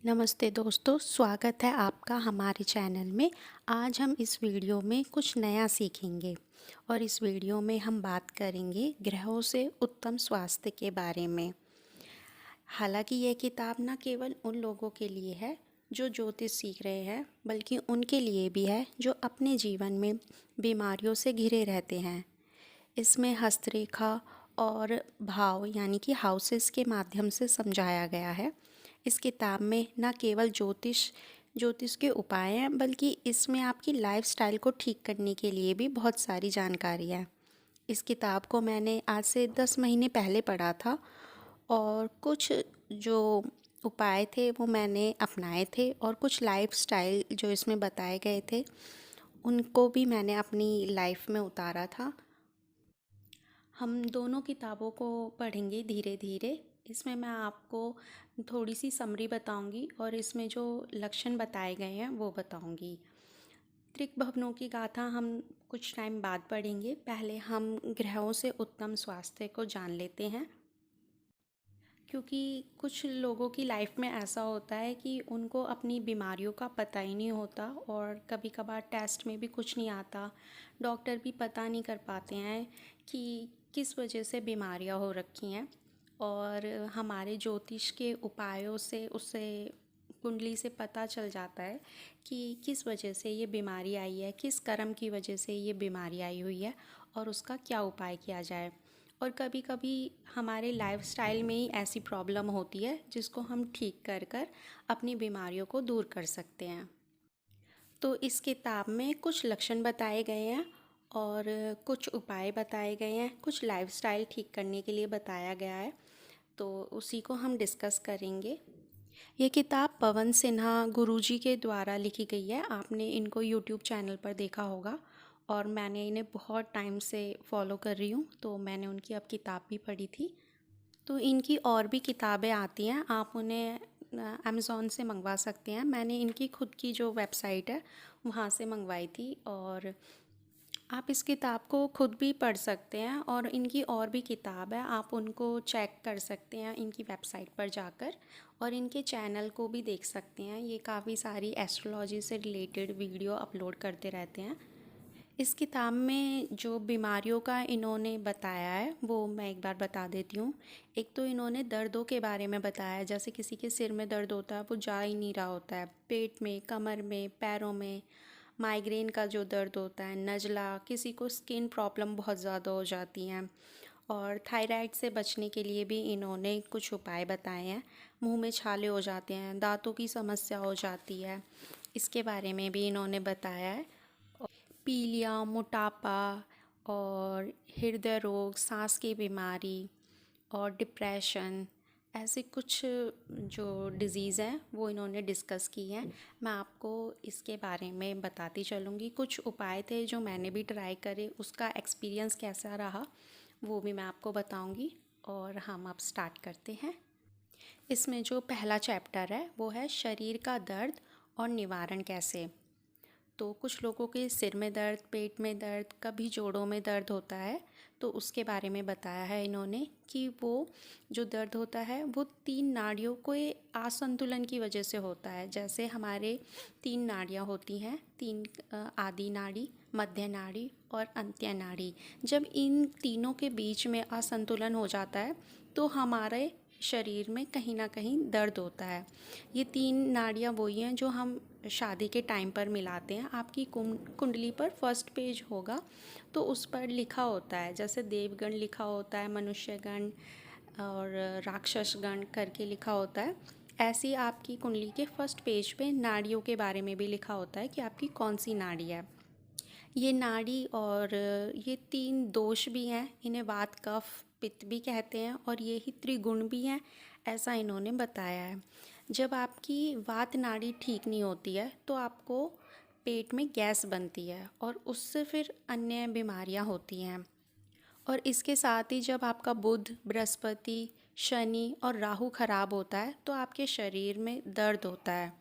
नमस्ते दोस्तों, स्वागत है आपका हमारे चैनल में। आज हम इस वीडियो में कुछ नया सीखेंगे और इस वीडियो में हम बात करेंगे ग्रहों से उत्तम स्वास्थ्य के बारे में। हालांकि यह किताब न केवल उन लोगों के लिए है जो ज्योतिष सीख रहे हैं, बल्कि उनके लिए भी है जो अपने जीवन में बीमारियों से घिरे रहते हैं। इसमें हस्तरेखा और भाव यानी कि हाउसेस के माध्यम से समझाया गया है। इस किताब में न केवल ज्योतिष के उपाय हैं, बल्कि इसमें आपकी लाइफस्टाइल को ठीक करने के लिए भी बहुत सारी जानकारी है। इस किताब को मैंने आज से 10 महीने पहले पढ़ा था और कुछ जो उपाय थे वो मैंने अपनाए थे और कुछ लाइफस्टाइल जो इसमें बताए गए थे उनको भी मैंने अपनी लाइफ में उतारा था। हम दोनों किताबों को पढ़ेंगे धीरे धीरे। इसमें मैं आपको थोड़ी सी समरी बताऊंगी और इसमें जो लक्षण बताए गए हैं वो बताऊंगी। त्रिकभवनों की गाथा हम कुछ टाइम बाद पढ़ेंगे। पहले हम ग्रहों से उत्तम स्वास्थ्य को जान लेते हैं, क्योंकि कुछ लोगों की लाइफ में ऐसा होता है कि उनको अपनी बीमारियों का पता ही नहीं होता और कभी कभार टेस्ट में भी कुछ नहीं आता। डॉक्टर भी पता नहीं कर पाते हैं कि किस वजह से बीमारियां हो रखी हैं, और हमारे ज्योतिष के उपायों से उससे कुंडली से पता चल जाता है कि किस वजह से ये बीमारी आई है, किस कर्म की वजह से ये बीमारी आई हुई है और उसका क्या उपाय किया जाए। और कभी कभी हमारे लाइफस्टाइल में ही ऐसी प्रॉब्लम होती है जिसको हम ठीक कर कर अपनी बीमारियों को दूर कर सकते हैं। तो इस किताब में कुछ लक्षण बताए गए हैं और कुछ उपाय बताए गए हैं, कुछ लाइफस्टाइल ठीक करने के लिए बताया गया है, तो उसी को हम डिस्कस करेंगे। ये किताब पवन सिन्हा गुरुजी के द्वारा लिखी गई है। आपने इनको यूट्यूब चैनल पर देखा होगा और मैंने इन्हें बहुत टाइम से फॉलो कर रही हूँ, तो मैंने उनकी अब किताब भी पढ़ी थी। तो इनकी और भी किताबें आती हैं, आप उन्हें अमेज़ॉन से मंगवा सकते हैं। मैंने इनकी खुद की जो वेबसाइट है वहाँ से मंगवाई थी और आप इस किताब को खुद भी पढ़ सकते हैं। और इनकी और भी किताब है, आप उनको चेक कर सकते हैं इनकी वेबसाइट पर जाकर, और इनके चैनल को भी देख सकते हैं। ये काफ़ी सारी एस्ट्रोलॉजी से रिलेटेड वीडियो अपलोड करते रहते हैं। इस किताब में जो बीमारियों का इन्होंने बताया है वो मैं एक बार बता देती हूँ। एक तो इन्होंने दर्दों के बारे में बताया है, जैसे किसी के सिर में दर्द होता है वो जा ही नहीं रहा होता है, पेट में, कमर में, पैरों में, माइग्रेन का जो दर्द होता है, नज़ला, किसी को स्किन प्रॉब्लम बहुत ज़्यादा हो जाती हैं, और थायराइड से बचने के लिए भी इन्होंने कुछ उपाय बताए हैं। मुंह में छाले हो जाते हैं, दांतों की समस्या हो जाती है, इसके बारे में भी इन्होंने बताया है। पीलिया, मोटापा और हृदय रोग, सांस की बीमारी और डिप्रेशन, ऐसे कुछ जो डिज़ीज़ हैं वो इन्होंने डिस्कस की हैं। मैं आपको इसके बारे में बताती चलूँगी। कुछ उपाय थे जो मैंने भी ट्राई करे, उसका एक्सपीरियंस कैसा रहा वो भी मैं आपको बताऊँगी। और हम अब स्टार्ट करते हैं। इसमें जो पहला चैप्टर है वो है शरीर का दर्द और निवारण कैसे। तो कुछ लोगों के सिर में दर्द, पेट में दर्द, कभी जोड़ों में दर्द होता है, तो उसके बारे में बताया है इन्होंने कि वो जो दर्द होता है वो 3 नाड़ियों को असंतुलन की वजह से होता है। जैसे हमारे 3 नाड़ियाँ होती हैं, 3 आदि नाड़ी, मध्य नाड़ी और अंत्य नाड़ी। जब इन तीनों के बीच में असंतुलन हो जाता है तो हमारे शरीर में कहीं ना कहीं दर्द होता है। ये 3 नाड़ियाँ वही हैं जो हम शादी के टाइम पर मिलाते हैं। आपकी कुंडली पर फर्स्ट पेज होगा तो उस पर लिखा होता है, जैसे देवगण लिखा होता है, मनुष्यगण और राक्षसगण करके लिखा होता है, ऐसी आपकी कुंडली के फर्स्ट पेज पे नाड़ियों के बारे में भी लिखा होता है कि आपकी कौन सी नाड़ी है। ये नाड़ी और ये 3 दोष भी हैं, इन्हें वात, कफ, पित्त भी कहते हैं, और ये ही त्रिगुण भी हैं, ऐसा इन्होंने बताया है। जब आपकी वात नाड़ी ठीक नहीं होती है तो आपको पेट में गैस बनती है और उससे फिर अन्य बीमारियां होती हैं। और इसके साथ ही जब आपका बुध, बृहस्पति, शनि और राहु खराब होता है तो आपके शरीर में दर्द होता है।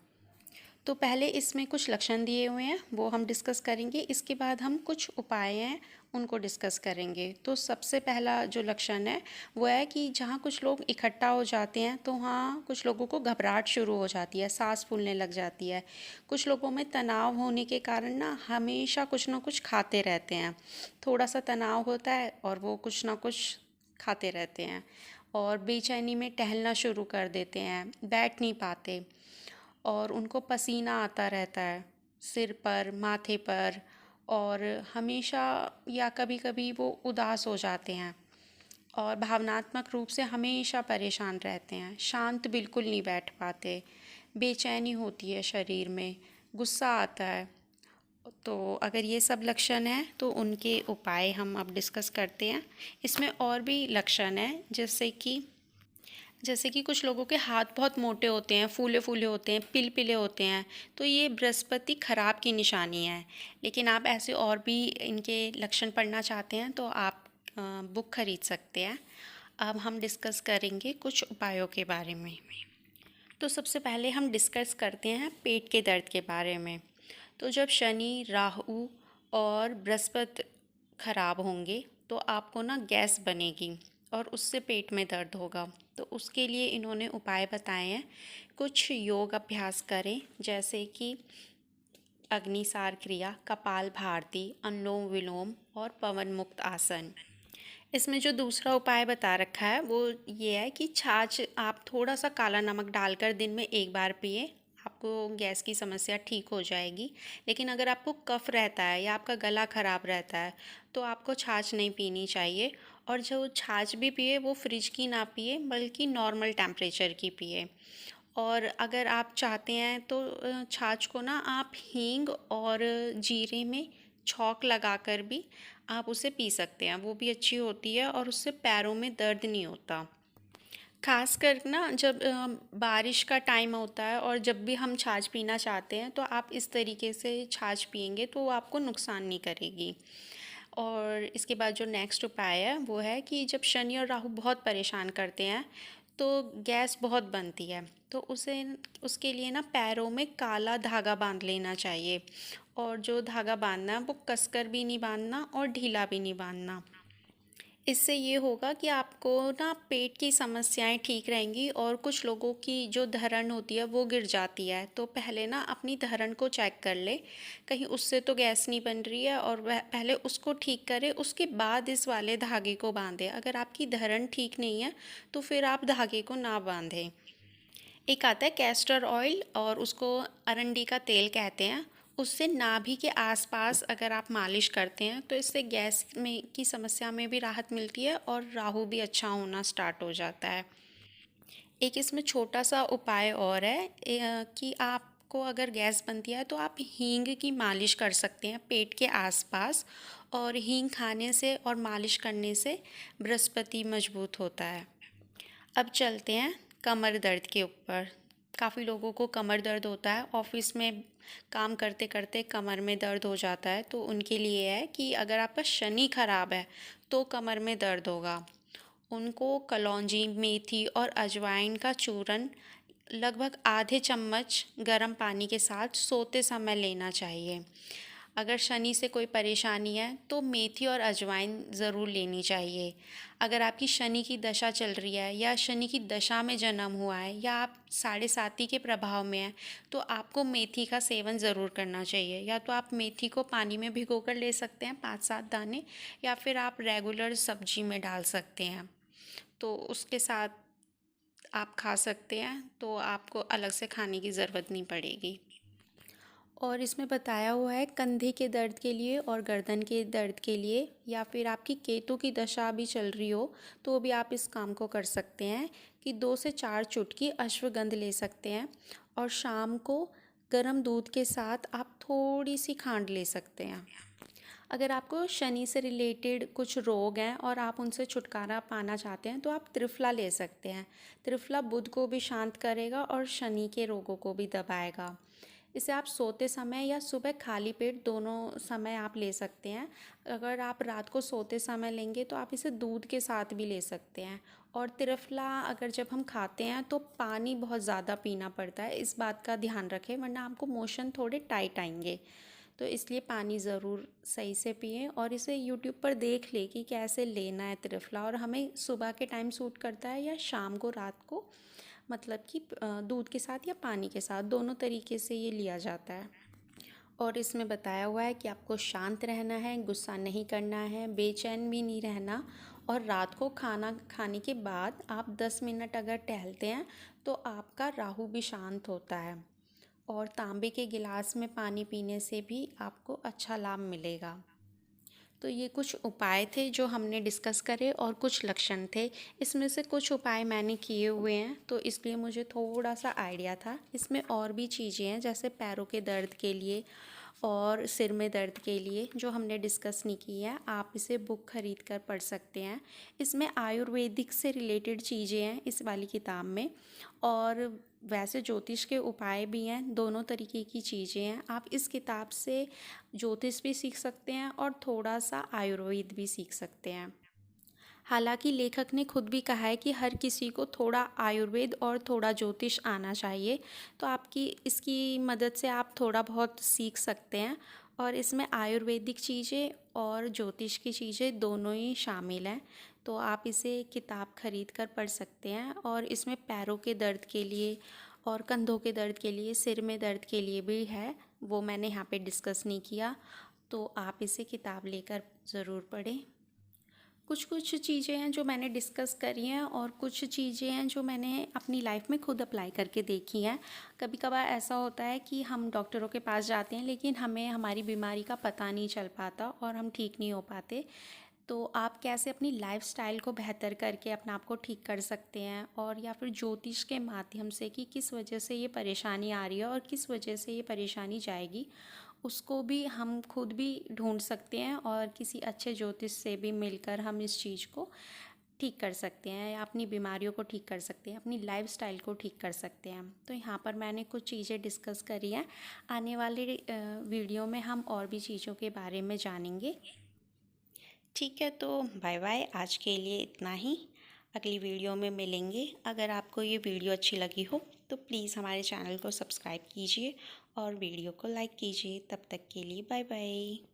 तो पहले इसमें कुछ लक्षण दिए हुए हैं, वो हम डिस्कस करेंगे। इसके बाद हम कुछ उपाय हैं उनको डिस्कस करेंगे। तो सबसे पहला जो लक्षण है वो है कि जहाँ कुछ लोग इकट्ठा हो जाते हैं तो वहाँ कुछ लोगों को घबराहट शुरू हो जाती है, सांस फूलने लग जाती है। कुछ लोगों में तनाव होने के कारण ना हमेशा कुछ ना कुछ खाते रहते हैं। थोड़ा सा तनाव होता है और वो कुछ ना कुछ खाते रहते हैं, और बेचैनी में टहलना शुरू कर देते हैं, बैठ नहीं पाते, और उनको पसीना आता रहता है सिर पर, माथे पर, और हमेशा या कभी कभी वो उदास हो जाते हैं और भावनात्मक रूप से हमेशा परेशान रहते हैं, शांत बिल्कुल नहीं बैठ पाते, बेचैनी होती है शरीर में, गुस्सा आता है। तो अगर ये सब लक्षण हैं तो उनके उपाय हम अब डिस्कस करते हैं। इसमें और भी लक्षण हैं, जैसे कि कुछ लोगों के हाथ बहुत मोटे होते हैं, फूले फूले होते हैं, पिलपिले होते हैं, तो ये बृहस्पति खराब की निशानी है। लेकिन आप ऐसे और भी इनके लक्षण पढ़ना चाहते हैं तो आप बुक खरीद सकते हैं। अब हम डिस्कस करेंगे कुछ उपायों के बारे में। तो सबसे पहले हम डिस्कस करते हैं पेट के दर्द के बारे में। तो जब शनि, राहु और बृहस्पति खराब होंगे तो आपको ना गैस बनेगी और उससे पेट में दर्द होगा। तो उसके लिए इन्होंने उपाय बताए हैं। कुछ योग अभ्यास करें, जैसे कि अग्निसार क्रिया, कपाल भारती, अनुलोम विलोम और पवन मुक्त आसन। इसमें जो दूसरा उपाय बता रखा है वो ये है कि छाछ आप थोड़ा सा काला नमक डालकर दिन में एक बार पिए, आपको गैस की समस्या ठीक हो जाएगी। लेकिन अगर आपको कफ रहता है या आपका गला ख़राब रहता है तो आपको छाछ नहीं पीनी चाहिए। और जो छाछ भी पिए वो फ्रिज की ना पिए, बल्कि नॉर्मल टेम्परेचर की पिए। और अगर आप चाहते हैं तो छाछ को ना आप हींग और जीरे में छौंक लगाकर भी आप उसे पी सकते हैं, वो भी अच्छी होती है और उससे पैरों में दर्द नहीं होता। खास कर ना जब बारिश का टाइम होता है और जब भी हम छाछ पीना चाहते हैं तो आप इस तरीके से छाछ पिएंगे तो वो आपको नुकसान नहीं करेगी। और इसके बाद जो नेक्स्ट उपाय है वो है कि जब शनि और राहु बहुत परेशान करते हैं तो गैस बहुत बनती है, तो उसके लिए ना पैरों में काला धागा बांध लेना चाहिए। और जो धागा बांधना है वो कसकर भी नहीं बांधना और ढीला भी नहीं बांधना। इससे ये होगा कि आपको ना पेट की समस्याएं ठीक रहेंगी। और कुछ लोगों की जो धरण होती है वो गिर जाती है, तो पहले ना अपनी धरण को चेक कर ले, कहीं उससे तो गैस नहीं बन रही है, और वह पहले उसको ठीक करे, उसके बाद इस वाले धागे को बांधे। अगर आपकी धरण ठीक नहीं है तो फिर आप धागे को ना बांधें। एक आता है कैस्टर ऑयल, और उसको अरंडी का तेल कहते हैं। उससे नाभि के आसपास अगर आप मालिश करते हैं तो इससे गैस में की समस्या में भी राहत मिलती है और राहु भी अच्छा होना स्टार्ट हो जाता है। एक इसमें छोटा सा उपाय और है कि आपको अगर गैस बनती है तो आप हींग की मालिश कर सकते हैं पेट के आसपास। और हींग खाने से और मालिश करने से बृहस्पति मजबूत होता है। अब चलते हैं कमर दर्द के ऊपर। काफ़ी लोगों को कमर दर्द होता है, ऑफिस में काम करते करते कमर में दर्द हो जाता है, तो उनके लिए है कि अगर आपका शनि खराब है तो कमर में दर्द होगा। उनको कलौंजी, मेथी और अजवाइन का चूरन लगभग आधे चम्मच गर्म पानी के साथ सोते समय लेना चाहिए। अगर शनि से कोई परेशानी है तो मेथी और अजवाइन ज़रूर लेनी चाहिए। अगर आपकी शनि की दशा चल रही है या शनि की दशा में जन्म हुआ है या आप साढ़े साती के प्रभाव में हैं तो आपको मेथी का सेवन ज़रूर करना चाहिए। या तो आप मेथी को पानी में भिगोकर ले सकते हैं 5-7 दाने, या फिर आप रेगुलर सब्जी में डाल सकते हैं, तो उसके साथ आप खा सकते हैं, तो आपको अलग से खाने की ज़रूरत नहीं पड़ेगी। और इसमें बताया हुआ है कंधे के दर्द के लिए और गर्दन के दर्द के लिए, या फिर आपकी केतु की दशा भी चल रही हो तो भी आप इस काम को कर सकते हैं कि 2 से 4 चुटकी अश्वगंध ले सकते हैं, और शाम को गर्म दूध के साथ आप थोड़ी सी खांड ले सकते हैं। अगर आपको शनि से रिलेटेड कुछ रोग हैं और आप उनसे छुटकारा पाना चाहते हैं तो आप त्रिफला ले सकते हैं। त्रिफला बुध को भी शांत करेगा और शनि के रोगों को भी दबाएगा। इसे आप सोते समय या सुबह खाली पेट दोनों समय आप ले सकते हैं। अगर आप रात को सोते समय लेंगे तो आप इसे दूध के साथ भी ले सकते हैं। और त्रिफला अगर जब हम खाते हैं तो पानी बहुत ज़्यादा पीना पड़ता है, इस बात का ध्यान रखें वरना आपको मोशन थोड़े टाइट आएंगे। तो इसलिए पानी ज़रूर सही से पिएं और इसे यूट्यूब पर देख लें कि कैसे लेना है त्रिफला, और हमें सुबह के टाइम सूट करता है या शाम को, रात को, मतलब कि दूध के साथ या पानी के साथ, दोनों तरीके से ये लिया जाता है। और इसमें बताया हुआ है कि आपको शांत रहना है, गुस्सा नहीं करना है, बेचैन भी नहीं रहना। और रात को खाना खाने के बाद आप 10 मिनट अगर टहलते हैं तो आपका राहु भी शांत होता है। और तांबे के गिलास में पानी पीने से भी आपको अच्छा लाभ मिलेगा। तो ये कुछ उपाय थे जो हमने डिस्कस करे और कुछ लक्षण थे। इसमें से कुछ उपाय मैंने किए हुए हैं तो इसलिए मुझे थोड़ा सा आइडिया था। इसमें और भी चीज़ें हैं जैसे पैरों के दर्द के लिए और सिर में दर्द के लिए जो हमने डिस्कस नहीं की है। आप इसे बुक खरीद कर पढ़ सकते हैं। इसमें आयुर्वेदिक से रिलेटेड चीज़ें हैं इस वाली किताब में, और वैसे ज्योतिष के उपाय भी हैं। दोनों तरीके की चीज़ें हैं। आप इस किताब से ज्योतिष भी सीख सकते हैं और थोड़ा सा आयुर्वेद भी सीख सकते हैं। हालांकि लेखक ने खुद भी कहा है कि हर किसी को थोड़ा आयुर्वेद और थोड़ा ज्योतिष आना चाहिए, तो आपकी इसकी मदद से आप थोड़ा बहुत सीख सकते हैं। और इसमें आयुर्वेदिक चीज़ें और ज्योतिष की चीज़ें दोनों ही शामिल हैं। तो आप इसे किताब खरीद कर पढ़ सकते हैं। और इसमें पैरों के दर्द के लिए और कंधों के दर्द के लिए, सिर में दर्द के लिए भी है, वो मैंने यहाँ पे डिस्कस नहीं किया। तो आप इसे किताब लेकर ज़रूर पढ़ें। कुछ कुछ चीज़ें हैं जो मैंने डिस्कस करी हैं और कुछ चीज़ें हैं जो मैंने अपनी लाइफ में खुद अप्लाई करके देखी हैं। कभी कभार ऐसा होता है कि हम डॉक्टरों के पास जाते हैं लेकिन हमें हमारी बीमारी का पता नहीं चल पाता और हम ठीक नहीं हो पाते। तो आप कैसे अपनी लाइफस्टाइल को बेहतर करके अपने आप को ठीक कर सकते हैं, और या फिर ज्योतिष के माध्यम से कि किस वजह से ये परेशानी आ रही है और किस वजह से ये परेशानी जाएगी, उसको भी हम खुद भी ढूंढ सकते हैं। और किसी अच्छे ज्योतिष से भी मिलकर हम इस चीज़ को ठीक कर सकते हैं या अपनी बीमारियों को ठीक कर सकते हैं, अपनी लाइफस्टाइल को ठीक कर सकते हैं। तो यहाँ पर मैंने कुछ चीज़ें डिस्कस करी हैं। आने वाले वीडियो में हम और भी चीज़ों के बारे में जानेंगे। ठीक है, तो बाय बाय, आज के लिए इतना ही। अगली वीडियो में मिलेंगे। अगर आपको ये वीडियो अच्छी लगी हो तो प्लीज़ हमारे चैनल को सब्सक्राइब कीजिए और वीडियो को लाइक कीजिए। तब तक के लिए बाय बाय।